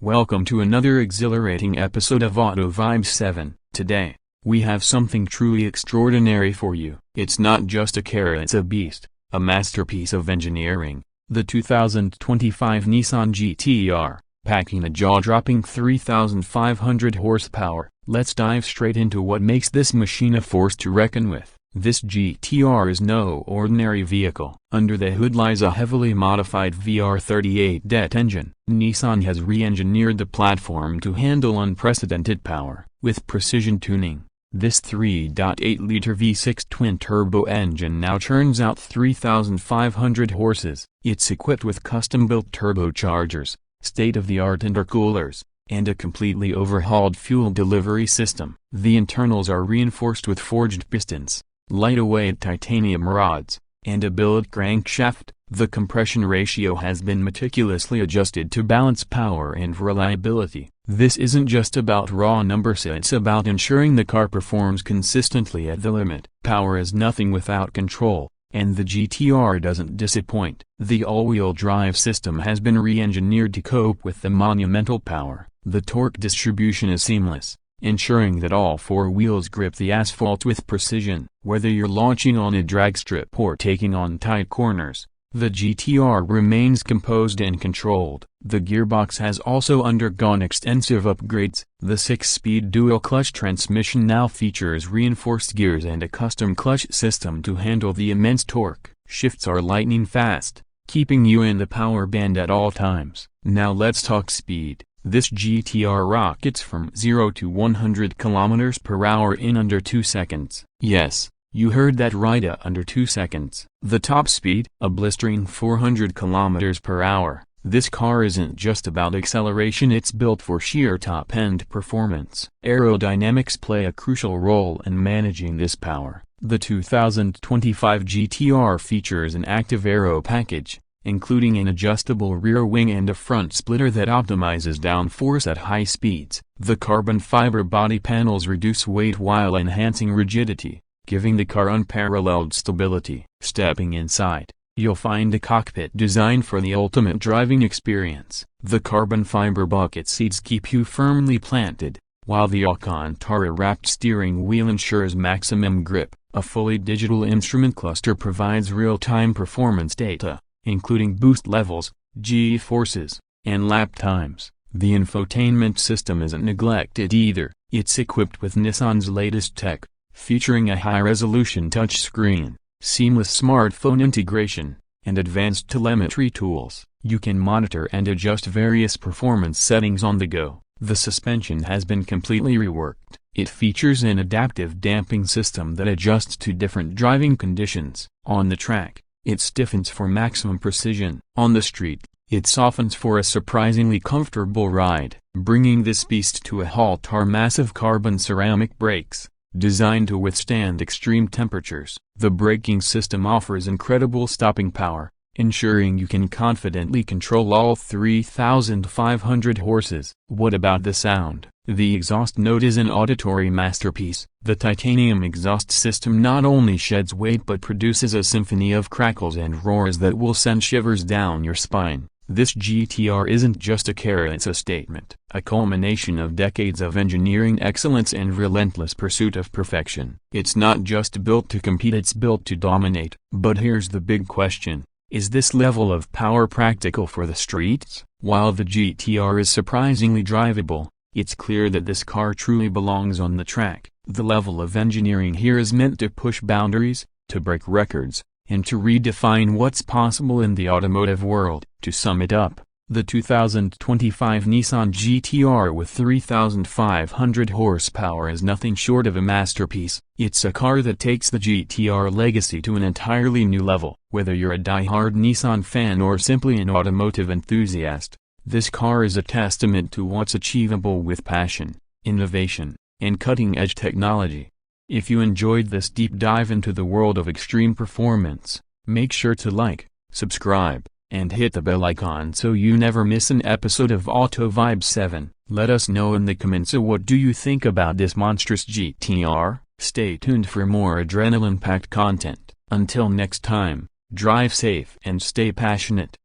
Welcome to another exhilarating episode of Auto Vibes 7. Today, we have something truly extraordinary for you. It's not just a car, it's a beast, a masterpiece of engineering. The 2025 Nissan GT-R, packing a jaw-dropping 3,500 horsepower. Let's dive straight into what makes this machine a force to reckon with. This GT-R is no ordinary vehicle. Under the hood lies a heavily modified VR38 engine. Nissan has re-engineered the platform to handle unprecedented power. With precision tuning, this 3.8-liter V6 twin-turbo engine now churns out 3,500 horses. It's equipped with custom-built turbochargers, state-of-the-art intercoolers, and a completely overhauled fuel delivery system. The internals are reinforced with forged pistons, light-weight titanium rods, and a billet crankshaft. The compression ratio has been meticulously adjusted to balance power and reliability. This isn't just about raw numbers, it's about ensuring the car performs consistently at the limit. Power is nothing without control, and the GT-R doesn't disappoint. The all-wheel drive system has been re-engineered to cope with the monumental power. The torque distribution is seamless, ensuring that all four wheels grip the asphalt with precision. Whether you're launching on a drag strip or taking on tight corners, the GT-R remains composed and controlled. The gearbox has also undergone extensive upgrades. The 6-speed dual-clutch transmission now features reinforced gears and a custom clutch system to handle the immense torque. Shifts are lightning fast, keeping you in the power band at all times. Now let's talk speed. This GT-R rockets from 0 to 100 km per hour in under 2 seconds. Yes, you heard that right, under 2 seconds. The top speed, a blistering 400 km per hour. This car isn't just about acceleration, it's built for sheer top-end performance. Aerodynamics play a crucial role in managing this power. The 2025 GT-R features an active aero package, including an adjustable rear wing and a front splitter that optimizes downforce at high speeds. The carbon fiber body panels reduce weight while enhancing rigidity, giving the car unparalleled stability. Stepping inside, you'll find a cockpit designed for the ultimate driving experience. The carbon fiber bucket seats keep you firmly planted, while the Alcantara-wrapped steering wheel ensures maximum grip. A fully digital instrument cluster provides real-time performance data, including boost levels, G-forces, and lap times. The infotainment system isn't neglected either. It's equipped with Nissan's latest tech, featuring a high-resolution touchscreen, seamless smartphone integration, and advanced telemetry tools. You can monitor and adjust various performance settings on the go. The suspension has been completely reworked. It features an adaptive damping system that adjusts to different driving conditions. On the track, it stiffens for maximum precision. On the street, it softens for a surprisingly comfortable ride. Bringing this beast to a halt are massive carbon ceramic brakes, designed to withstand extreme temperatures. The braking system offers incredible stopping power, ensuring you can confidently control all 3,500 horses. What about the sound? The exhaust note is an auditory masterpiece. The titanium exhaust system not only sheds weight but produces a symphony of crackles and roars that will send shivers down your spine. This GT-R isn't just a car, it's a statement, a culmination of decades of engineering excellence and relentless pursuit of perfection. It's not just built to compete, it's built to dominate. But here's the big question. Is this level of power practical for the streets? While the GT-R is surprisingly drivable, it's clear that this car truly belongs on the track. The level of engineering here is meant to push boundaries, to break records, and to redefine what's possible in the automotive world. To sum it up, the 2025 Nissan GT-R with 3,500 horsepower is nothing short of a masterpiece. It's a car that takes the GT-R legacy to an entirely new level. Whether you're a die-hard Nissan fan or simply an automotive enthusiast, this car is a testament to what's achievable with passion, innovation, and cutting-edge technology. If you enjoyed this deep dive into the world of extreme performance, make sure to like, subscribe, and hit the bell icon so you never miss an episode of Auto Vibes 7. Let us know in the comments what do you think about this monstrous GT-R. Stay tuned for more adrenaline-packed content. Until next time, drive safe and stay passionate.